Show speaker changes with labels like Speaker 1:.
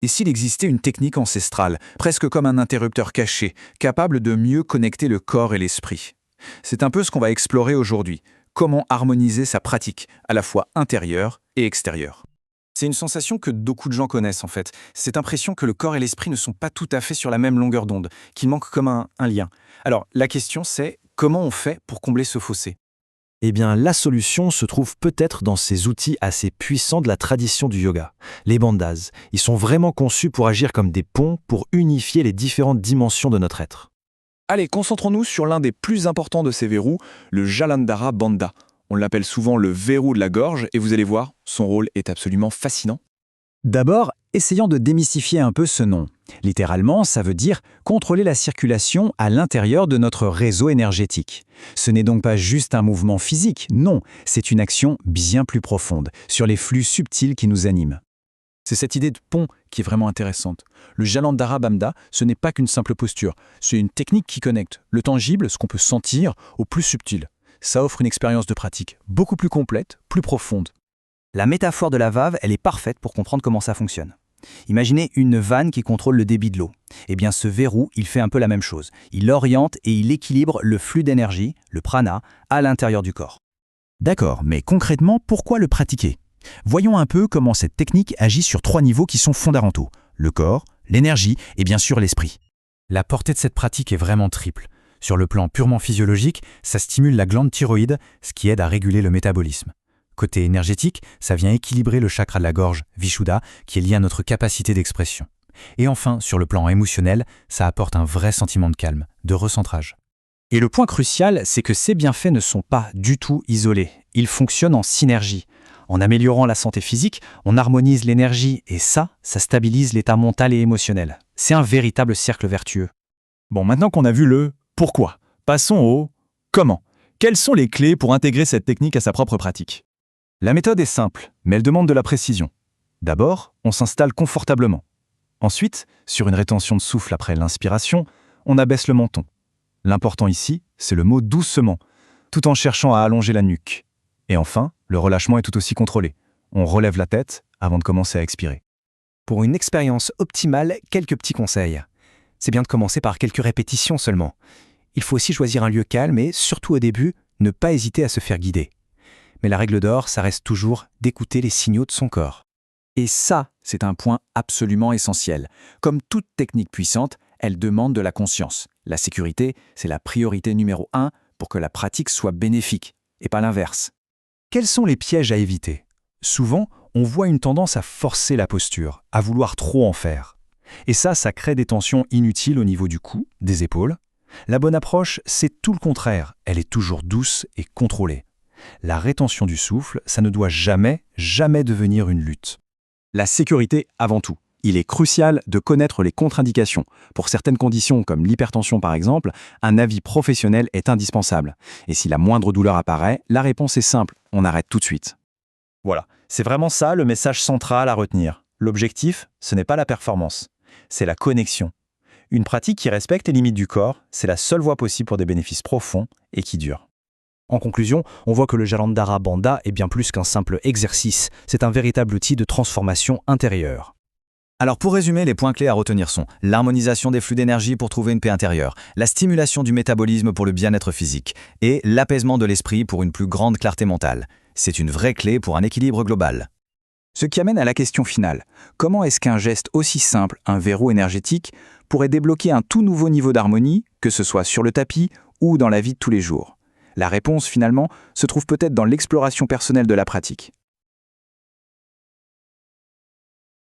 Speaker 1: Et s'il existait une technique ancestrale, presque comme un interrupteur caché, capable de mieux connecter le corps et l'esprit? C'est un peu ce qu'on va explorer aujourd'hui. Comment harmoniser sa pratique, à la fois intérieure et extérieure.
Speaker 2: C'est une sensation que beaucoup de gens connaissent en fait. Cette impression que le corps et l'esprit ne sont pas tout à fait sur la même longueur d'onde, qu'il manque comme un lien. Alors la question c'est comment on fait pour combler ce fossé?
Speaker 3: Eh bien, la solution se trouve peut-être dans ces outils assez puissants de la tradition du yoga, les bandhas. Ils sont vraiment conçus pour agir comme des ponts pour unifier les différentes dimensions de notre être.
Speaker 1: Allez, concentrons-nous sur l'un des plus importants de ces verrous, le Jalandhara Bandha. On l'appelle souvent le verrou de la gorge et vous allez voir, son rôle est absolument fascinant.
Speaker 4: D'abord, essayons de démystifier un peu ce nom. Littéralement, ça veut dire contrôler la circulation à l'intérieur de notre réseau énergétique. Ce n'est donc pas juste un mouvement physique, non, c'est une action bien plus profonde, sur les flux subtils qui nous animent.
Speaker 1: C'est cette idée de pont qui est vraiment intéressante. Le Jalandhara Bandha, ce n'est pas qu'une simple posture, c'est une technique qui connecte le tangible, ce qu'on peut sentir, au plus subtil. Ça offre une expérience de pratique beaucoup plus complète, plus profonde.
Speaker 5: La métaphore de la valve, elle est parfaite pour comprendre comment ça fonctionne. Imaginez une vanne qui contrôle le débit de l'eau. Eh bien, ce verrou, il fait un peu la même chose. Il oriente et il équilibre le flux d'énergie, le prana, à l'intérieur du corps.
Speaker 4: D'accord, mais concrètement, pourquoi le pratiquer? Voyons un peu comment cette technique agit sur 3 niveaux qui sont fondamentaux. Le corps, l'énergie et bien sûr l'esprit.
Speaker 3: La portée de cette pratique est vraiment triple. Sur le plan purement physiologique, ça stimule la glande thyroïde, ce qui aide à réguler le métabolisme. Côté énergétique, ça vient équilibrer le chakra de la gorge, Vishuddha, qui est lié à notre capacité d'expression. Et enfin, sur le plan émotionnel, ça apporte un vrai sentiment de calme, de recentrage.
Speaker 5: Et le point crucial, c'est que ces bienfaits ne sont pas du tout isolés. Ils fonctionnent en synergie. En améliorant la santé physique, on harmonise l'énergie et ça stabilise l'état mental et émotionnel. C'est un véritable cercle vertueux.
Speaker 1: Bon, maintenant qu'on a vu le pourquoi, passons au comment. Quelles sont les clés pour intégrer cette technique à sa propre pratique? La méthode est simple, mais elle demande de la précision. D'abord, on s'installe confortablement. Ensuite, sur une rétention de souffle après l'inspiration, on abaisse le menton. L'important ici, c'est le mot doucement, tout en cherchant à allonger la nuque. Et enfin, le relâchement est tout aussi contrôlé. On relève la tête avant de commencer à expirer.
Speaker 5: Pour une expérience optimale, quelques petits conseils. C'est bien de commencer par quelques répétitions seulement. Il faut aussi choisir un lieu calme et, surtout au début, ne pas hésiter à se faire guider. Mais la règle d'or, ça reste toujours d'écouter les signaux de son corps.
Speaker 1: Et ça, c'est un point absolument essentiel. Comme toute technique puissante, elle demande de la conscience. La sécurité, c'est la priorité numéro 1 pour que la pratique soit bénéfique, et pas l'inverse.
Speaker 4: Quels sont les pièges à éviter? Souvent, on voit une tendance à forcer la posture, à vouloir trop en faire. Et ça crée des tensions inutiles au niveau du cou, des épaules. La bonne approche, c'est tout le contraire. Elle est toujours douce et contrôlée. La rétention du souffle, ça ne doit jamais devenir une lutte.
Speaker 1: La sécurité avant tout. Il est crucial de connaître les contre-indications. Pour certaines conditions, comme l'hypertension par exemple, un avis professionnel est indispensable. Et si la moindre douleur apparaît, la réponse est simple, on arrête tout de suite.
Speaker 2: Voilà, c'est vraiment ça le message central à retenir. L'objectif, ce n'est pas la performance, c'est la connexion. Une pratique qui respecte les limites du corps, c'est la seule voie possible pour des bénéfices profonds et qui durent.
Speaker 5: En conclusion, on voit que le Jalandhara Bandha est bien plus qu'un simple exercice. C'est un véritable outil de transformation intérieure.
Speaker 2: Alors pour résumer, les points clés à retenir sont l'harmonisation des flux d'énergie pour trouver une paix intérieure, la stimulation du métabolisme pour le bien-être physique et l'apaisement de l'esprit pour une plus grande clarté mentale. C'est une vraie clé pour un équilibre global.
Speaker 1: Ce qui amène à la question finale. Comment est-ce qu'un geste aussi simple, un verrou énergétique, pourrait débloquer un tout nouveau niveau d'harmonie, que ce soit sur le tapis ou dans la vie de tous les jours? La réponse, finalement, se trouve peut-être dans l'exploration personnelle de la pratique.